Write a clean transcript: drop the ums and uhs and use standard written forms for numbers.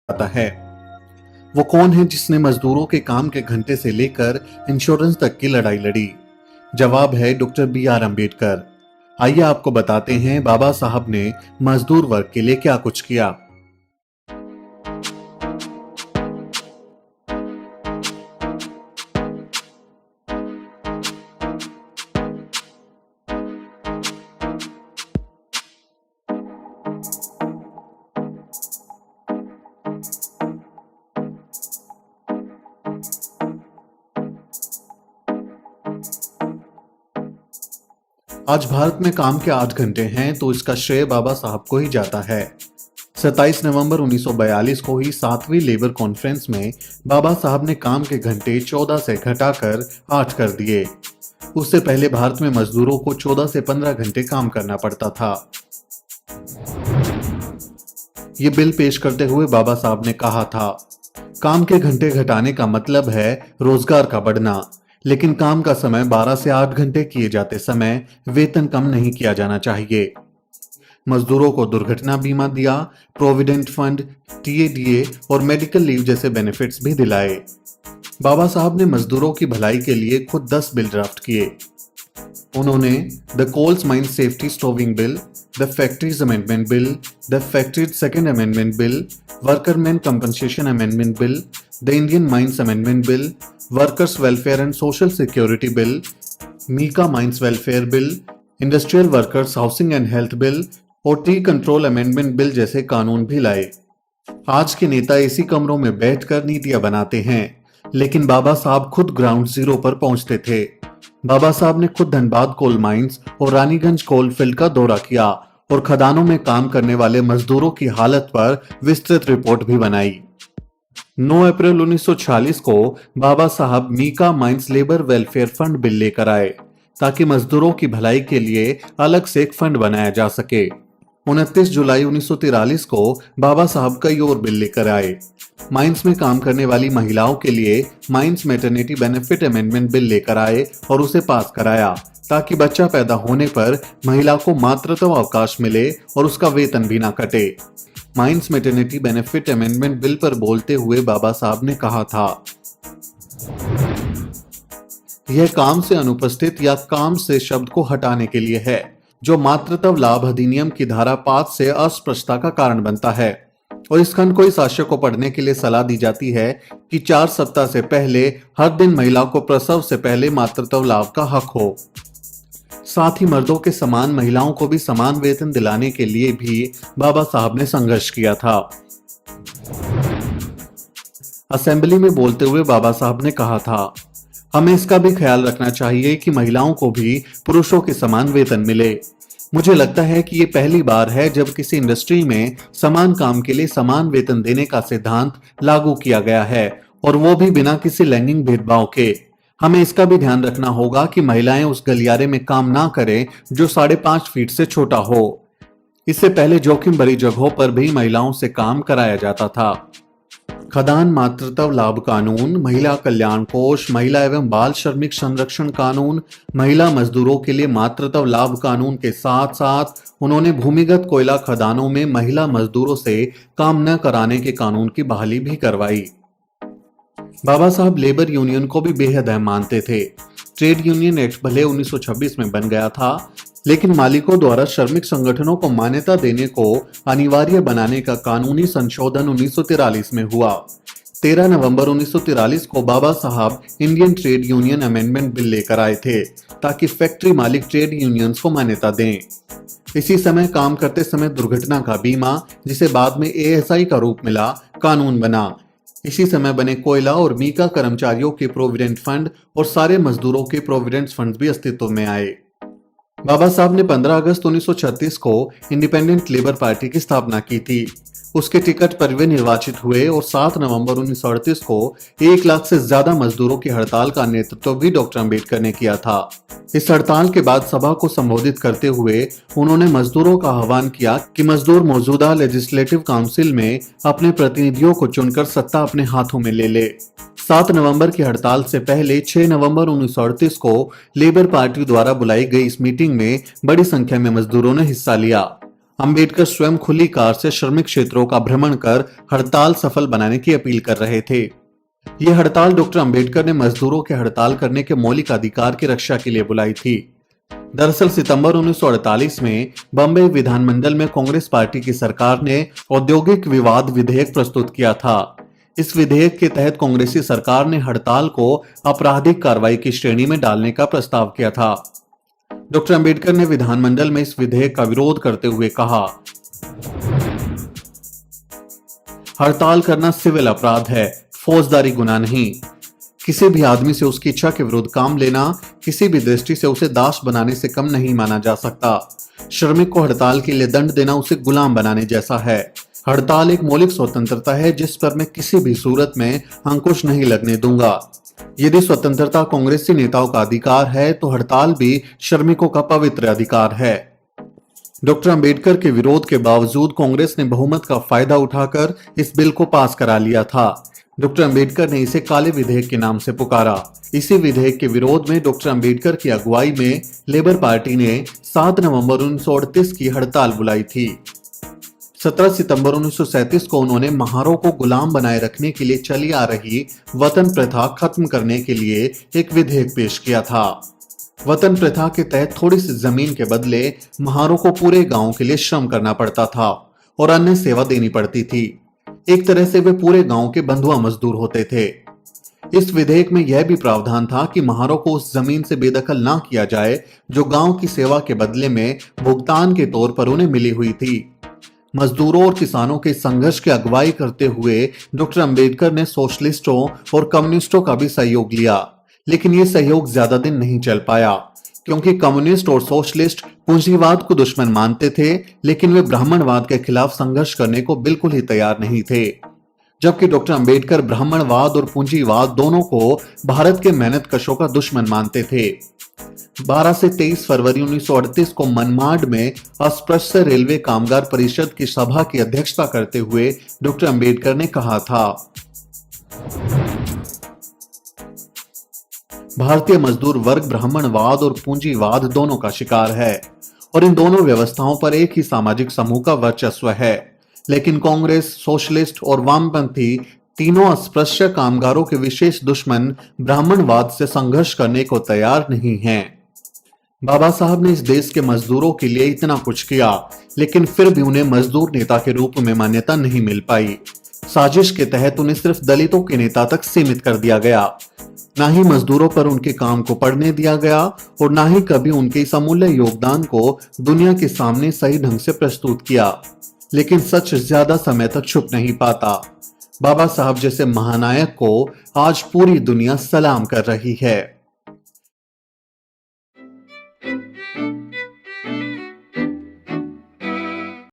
जाता है। वो कौन है जिसने मजदूरों के काम के घंटे से लेकर इंश्योरेंस तक की लड़ाई लड़ी? जवाब है डॉक्टर B.R. अम्बेडकर। आइए आपको बताते हैं बाबा साहब ने मजदूर वर्ग के लिए क्या कुछ किया। आज भारत में काम के 8 घंटे हैं तो इसका श्रेय बाबा साहब को ही जाता है। 27 नवंबर 1942 को ही 7वीं लेबर कॉन्फ्रेंस में बाबा साहब ने काम के घंटे 14 से घटाकर 8 कर दिए। उससे पहले भारत में मजदूरों को 14 से 15 घंटे काम करना पड़ता था। ये बिल पेश करते हुए बाबा साहब ने कहा था, काम के घंटे घटाने का मतलब है रोजगार का बढ़ना, लेकिन काम का समय 12 से 8 घंटे किए जाते समय वेतन कम नहीं किया जाना चाहिए। मजदूरों को दुर्घटना बीमा दिया, प्रोविडेंट फंड, TADA और मेडिकल लीव जैसे बेनिफिट्स भी दिलाए। बाबा साहब ने मजदूरों की भलाई के लिए खुद 10 बिल ड्राफ्ट किए। उन्होंने the coals mine safety stowing bill, the factories amendment bill, the factories second amendment bill, workmen's compensation amendment bill, the Indian mines amendment bill, workers welfare and social security bill, mica mines welfare bill, industrial workers housing and health bill और tea control amendment bill जैसे कानून भी लाए। आज के नेता AC कमरों में बैठकर नीतियां बनाते हैं, लेकिन बाबा साहब खुद ग्राउंड जीरो पर पहुंचते थे। बाबा साहब ने खुद धनबाद कोल माइंस और रानीगंज कोल फील्ड का दौरा किया और खदानों में काम करने वाले मजदूरों की हालत पर विस्तृत रिपोर्ट भी बनाई। 9 अप्रैल 1946 को Baba Saheb mica mines labour welfare fund bill लेकर आए ताकि मजदूरों की भलाई के लिए अलग से एक फंड बनाया जा सके। 29 जुलाई 1943 को बाबा साहब कई और बिल लेकर आए। माइंस में काम करने वाली महिलाओं के लिए mines maternity benefit amendment bill लेकर आए और उसे पास कराया ताकि बच्चा पैदा होने पर महिला को मातृत्व अवकाश मिले और उसका वेतन भी ना कटे। Mines maternity benefit amendment bill पर बोलते हुए बाबा साहब ने कहा था, यह काम से अनुपस्थित या काम से शब्द को हटाने के लिए है, जो मातृत्व लाभ अधिनियम की धारा 5 से अस्पष्टता का कारण बनता है और इस खंड को इस आशय को पढ़ने के लिए सलाह दी जाती है कि 4 सप्ताह से पहले हर दिन महिला को प्रसव से पहले मातृत्व लाभ का हक हो। साथ ही मर्दों के समान महिलाओं को भी समान वेतन दिलाने के लिए भी बाबा साहब ने संघर्ष किया था। असेंबली में बोलते हुए बाबा साहब ने कहा था, हमें इसका भी ख्याल रखना चाहिए कि महिलाओं को भी पुरुषों के समान वेतन मिले। मुझे लगता है कि ये पहली बार है जब किसी इंडस्ट्री में समान काम के लिए समान वेतन देने का सिद्धांत लागू किया गया है और वो भी बिना किसी लैंगिक भेदभाव के। हमें इसका भी ध्यान रखना होगा कि महिलाएं उस गलियारे में काम ना करें जो 5.5 फीट से छोटा हो। इससे पहले जोखिम भरी जगहों पर भी महिलाओं से काम कराया जाता था। खदान मातृत्व लाभ कानून, महिला कल्याण कोष, महिला एवं बाल श्रमिक संरक्षण कानून, महिला मजदूरों के लिए मातृत्व लाभ कानून के साथ साथ उन्होंने भूमिगत कोयला खदानों में महिला मजदूरों से काम न कराने के कानून की बहाली भी करवाई। बाबा साहब लेबर यूनियन को भी बेहद अहम मानते थे। ट्रेड यूनियन एक्ट भले 1926 में बन गया था, लेकिन मालिकों द्वारा श्रमिक संगठनों को मान्यता देने को अनिवार्य बनाने का कानूनी संशोधन 1943 में हुआ। 13 नवंबर 1943 को बाबा साहब Indian trade union amendment bill लेकर आए थे ताकि फैक्ट्री मालिक ट्रेड यूनियंस को मान्यता दें। इसी समय काम करते समय दुर्घटना का बीमा, जिसे बाद में ASI का रूप मिला, कानून बना। इसी समय बने कोयला और मीका कर्मचारियों के प्रोविडेंट फंड और सारे मजदूरों के प्रोविडेंट फंड भी अस्तित्व में आए। बाबा साहब ने 15 अगस्त 1936 को इंडिपेंडेंट लेबर पार्टी की स्थापना की थी। उसके टिकट पर वे निर्वाचित हुए और 7 नवंबर 1938 को 1 लाख से ज्यादा मजदूरों की हड़ताल का नेतृत्व भी डॉक्टर अंबेडकर ने किया था। इस हड़ताल के बाद सभा को संबोधित करते हुए उन्होंने मजदूरों का आह्वान किया कि मजदूर मौजूदा लेजिस्लेटिव काउंसिल में अपने प्रतिनिधियों को चुनकर सत्ता अपने हाथों में ले 7 नवंबर की हड़ताल से पहले 6 नवंबर 1938 को लेबर पार्टी द्वारा बुलाई गई इस मीटिंग में बड़ी संख्या में मजदूरों ने हिस्सा लिया। अंबेडकर स्वयं खुली कार से श्रमिक क्षेत्रों का भ्रमण कर हड़ताल सफल बनाने की अपील कर रहे थे। ये हड़ताल डॉक्टर अंबेडकर ने मजदूरों के हड़ताल करने के मौलिक अधिकार की रक्षा के लिए बुलाई थी। दरअसल सितंबर 1948 में बॉम्बे विधानमंडल में कांग्रेस पार्टी की सरकार ने औद्योगिक विवाद विधेयक प्रस्तुत किया था। इस विधेयक के तहत कांग्रेसी सरकार ने हड़ताल को आपराधिक कार्रवाई की श्रेणी में डालने का प्रस्ताव किया था। डॉक्टर अंबेडकर ने विधानमंडल में इस विधेयक का विरोध करते हुए कहा, हड़ताल करना सिविल अपराध है, फौजदारी गुनाह नहीं। किसी भी आदमी से उसकी इच्छा के विरुद्ध काम लेना किसी भी दृष्टि से उसे दास बनाने से कम नहीं माना जा सकता। श्रमिक को हड़ताल के लिए दंड देना उसे गुलाम बनाने जैसा है। हड़ताल एक मौलिक स्वतंत्रता है जिस पर मैं किसी भी सूरत में अंकुश नहीं लगने दूंगा। यदि स्वतंत्रता कांग्रेसी नेताओं का अधिकार है तो हड़ताल भी श्रमिकों का पवित्र अधिकार है। डॉक्टर अंबेडकर के विरोध के बावजूद कांग्रेस ने बहुमत का फायदा उठाकर इस बिल को पास करा लिया था। डॉक्टर अंबेडकर ने इसे काले विधेयक के नाम से पुकारा। इसी विधेयक के विरोध में डॉक्टर अंबेडकर की अगुवाई में लेबर पार्टी ने 7 नवंबर 1938 की हड़ताल बुलाई थी। 17 सितंबर 1937 को उन्होंने महारों को गुलाम बनाए रखने के लिए चली आ रही वतन प्रथा खत्म करने के लिए एक विधेयक पेश किया था। वतन प्रथा के तहत थोड़ी सी जमीन के बदले महारों को पूरे गांव के लिए श्रम करना पड़ता था और अन्य सेवा देनी पड़ती थी। एक तरह से वे पूरे गांव के बंधुआ मजदूर होते थे। इस विधेयक में यह भी प्रावधान था कि महारों को उस जमीन से बेदखल ना किया जाए जो गांव की सेवा के बदले में भुगतान के तौर पर उन्हें मिली हुई थी। मजदूरों और किसानों के संघर्ष की अगुवाई करते हुए डॉक्टर अंबेडकर ने सोशलिस्टों और कम्युनिस्टों का भी सहयोग लिया, लेकिन ये सहयोग ज्यादा दिन नहीं चल पाया क्योंकि कम्युनिस्ट और सोशलिस्ट पूंजीवाद को दुश्मन मानते थे, लेकिन वे ब्राह्मणवाद के खिलाफ संघर्ष करने को बिल्कुल ही तैयार नहीं थे। जबकि डॉक्टर अंबेडकर ब्राह्मणवाद और पूंजीवाद दोनों को भारत के मेहनतकशों का दुश्मन मानते थे। 12 से 23 फरवरी 1938 को मनमाड में अस्पृश्य रेलवे कामगार परिषद की सभा की अध्यक्षता करते हुए डॉक्टर अंबेडकर ने कहा था, भारतीय मजदूर वर्ग ब्राह्मणवाद और पूंजीवाद दोनों का शिकार है और इन दोनों व्यवस्थाओं पर एक ही सामाजिक समूह का वर्चस्व है, लेकिन कांग्रेस, सोशलिस्ट और वामपंथी तीनों अस्पृश्य कामगारों के विशेष दुश्मन ब्राह्मणवाद से संघर्ष करने को तैयार नहीं हैं। बाबा साहब ने इस देश के मजदूरों के लिए इतना कुछ किया, लेकिन फिर भी उन्हें मजदूर नेता के रूप में मान्यता नहीं मिल पाई। साजिश के तहत उन्हें सिर्फ दलितों के नेता तक सीमित कर दिया गया। ना ही मजदूरों पर उनके काम को पढ़ने दिया गया और ना ही कभी उनके इस अमूल्य योगदान को दुनिया के सामने सही ढंग से प्रस्तुत किया। लेकिन सच ज्यादा समय तक छुप नहीं पाता। बाबा साहब जैसे महानायक को आज पूरी दुनिया सलाम कर रही है।